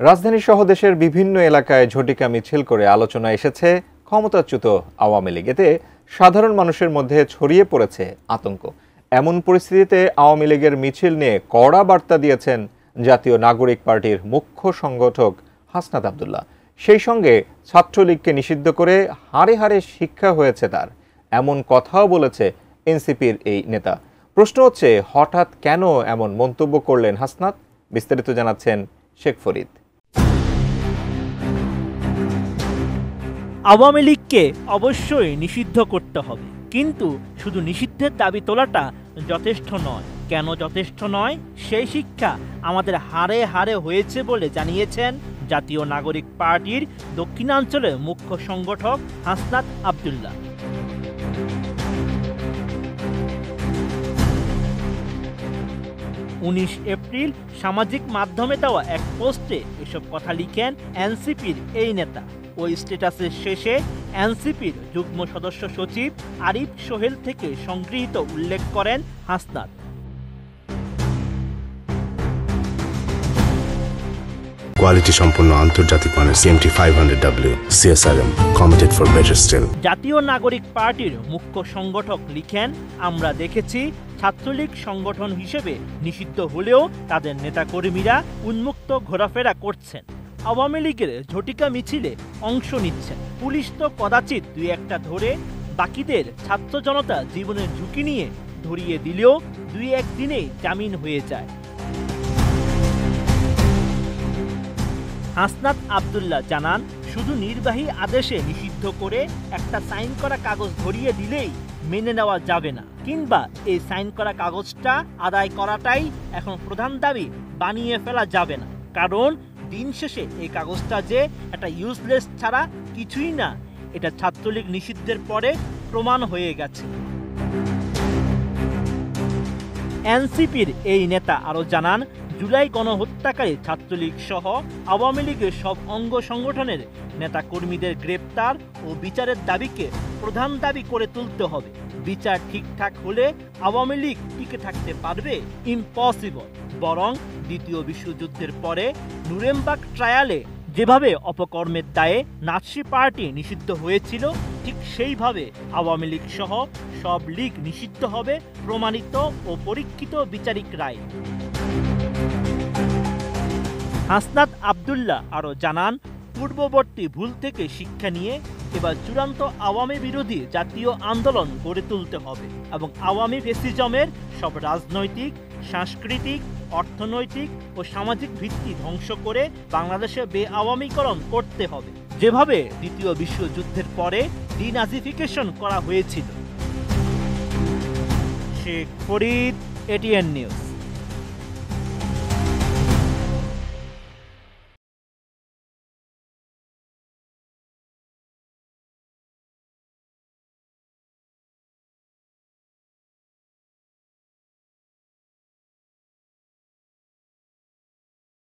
রাজধানী সহ দেশের বিভিন্ন এলাকায় ঝটিকা মিছিল করে আলোচনা এসেছে ক্ষমতাচ্যুত আওয়ামী লীগ। এতে সাধারণ মানুষের মধ্যে ছড়িয়ে পড়েছে আতঙ্ক। এমন পরিস্থিতিতে আওয়ামী লীগের মিছিল নিয়ে কড়া বার্তা দিয়েছেন জাতীয় নাগরিক পার্টির মুখ্য সংগঠক হাসনাত আব্দুল্লাহ। সেই সঙ্গে ছাত্রলীগকে নিষিদ্ধ করে হাড়ে হাড়ে শিক্ষা হয়েছে তার, এমন কথাও বলেছে এনসিপির এই নেতা। প্রশ্ন হচ্ছে, হঠাৎ কেন এমন মন্তব্য করলেন হাসনাত? বিস্তারিত জানাচ্ছেন শেখ ফরিদ। আওয়ামী লীগকে অবশ্যই নিষিদ্ধ করতে হবে, কিন্তু শুধু নিষিদ্ধের দাবি তোলাটা যথেষ্ট নয়। কেন যথেষ্ট নয়, সেই শিক্ষা আমাদের হাড়ে হাড়ে হয়েছে বলে জানিয়েছেন জাতীয় নাগরিক পার্টির দক্ষিণাঞ্চলের মুখ্য সংগঠক হাসনাত আব্দুল্লাহ। 19 এপ্রিল সামাজিক মাধ্যমে দেওয়া এক পোস্টে এসব কথা লিখেন এনসিপির এই নেতা। ওই স্ট্যাটাসের শেষে এনসিপির যুগ্ম সদস্য সচিব আরিফ সোহেল থেকে সংগৃহীত উল্লেখ করেন হাসনাত। কোয়ালিটি সম্পন্ন আন্তর্জাতিক মানের CMT 500W CSRM committed for better still. জাতীয় নাগরিক পার্টির মুখ্য সংগঠক লিখেন, আমরা দেখেছি ছাত্রলীগ সংগঠন হিসেবে নিষিদ্ধ হলেও তাদের নেতাকর্মীরা উন্মুক্ত ঘোরাফেরা করছেন, আওয়ামী লীগের ঝটিকা মিছিলে অংশ নিচ্ছেন। পুলিশ তো কদাচিৎ দুই একটা ধরে, বাকিদের ছাত্র জনতা জীবনের ঝুঁকি নিয়ে ধরিয়ে দিলেও দুই একদিনেই জামিন হয়ে যায়। হাসনাত আব্দুল্লাহ জানান, শুধু নির্বাহী আদেশে নিষিদ্ধ করে একটা সাইন করা কাগজ ধরিয়ে দিলেই মেনে নেওয়া যাবে না, কিংবা এই সাইন করা কাগজটা আদায় করাটাই এখন প্রধান দাবি বানিয়ে ফেলা যাবে না। কারণ দিন শেষে এই কাগজটা যে একটা ইউজলেস ছাড়া কিছুই না, এটা ছাত্রলীগ নিষিদ্ধের পরে প্রমাণ হয়ে গেছে। এনসিপির এই নেতা আরও জানান, জুলাই গণহত্যাকারী ছাত্রলীগ সহ আওয়ামী লীগের সব অঙ্গ সংগঠনের নেতাকর্মীদের গ্রেপ্তার ও বিচারের দাবিকে প্রধান দাবি করে তুলতে হবে। বিচার ঠিকঠাক হলে আওয়ামী লীগ টিকে থাকতে পারবে? ইম্পসিবল। বরং দ্বিতীয় বিশ্বযুদ্ধের পরে নুরেমবার্গ ট্রায়ালে যেভাবে অপকর্মের দায়ে নাৎসি পার্টি নিষিদ্ধ হয়েছিল, ঠিক সেইভাবে আওয়ামী লীগ সহ সব লীগ নিষিদ্ধ হবে প্রমাণিত ও পরীক্ষিত বিচারিক রায়। হাসনাত আব্দুল্লাহ আরও জানান, পূর্ববর্তী ভুল থেকে শিক্ষা নিয়ে এবার চূড়ান্ত আওয়ামী বিরোধী জাতীয় আন্দোলন গড়ে তুলতে হবে এবং আওয়ামী ফ্যাসিজমের সব রাজনৈতিক, সাংস্কৃতিক, অর্থনৈতিক ও সামাজিক ভিত্তি ধ্বংস করে বাংলাদেশে বে-আওয়ামীকরণ করতে হবে, যেভাবে দ্বিতীয় বিশ্বযুদ্ধের পরে ডিনাজিফিকেশন করা হয়েছিল। Sheikh Farid, ATN news.